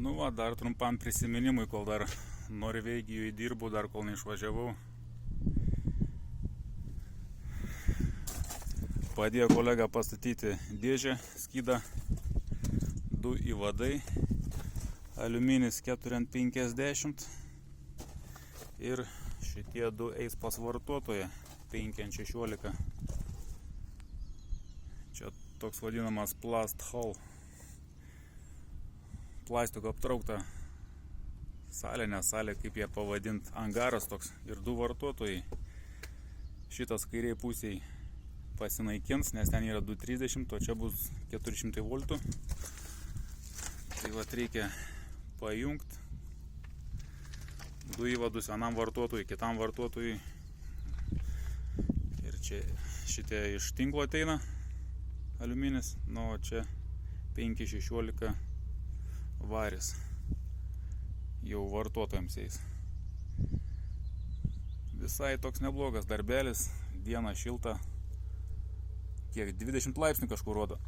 Nu va, dar trumpam prisiminimui, kol dar Norvegijoje dirbu, dar kol neišvažiavau. Padėjo kolega pastatyti dėžę, skydą, 2 įvadai, aliuminis 4ant50 ir šitie 2 eis pas vartotoją 5ant16. Čia toks vadinamas plast hull, plastiko aptraukta salė, ne salė, kaip jie pavadint, angaras toks ir 2 vartotojai. Šitas kairiai pusiai pasinaikins, nes ten yra 230, o čia bus 400 voltų. Tai va, reikia pajungti 2 įvadus vienam vartotojui, kitam vartotojui. Ir čia šitie iš tinklo ateina aliuminis, nu o čia 516 varis jau vartotojams eis. Visai toks neblogas darbelis, diena šilta, kiek 20 laipsnių kažkur rodo.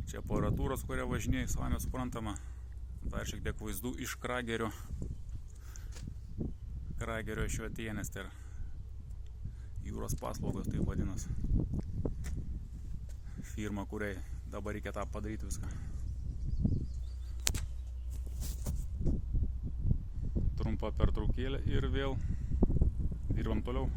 Čia aparatūros, kuria važinėjai, savame suprantama. Dar šiek tiek vaizdų iš Kragerio švietėnės, tai jūros paslaugos, tai vadinas. Firma, kuriai dabar reikia tą padaryti viską. Trumpa pertraukėlė ir vėl dirbam toliau.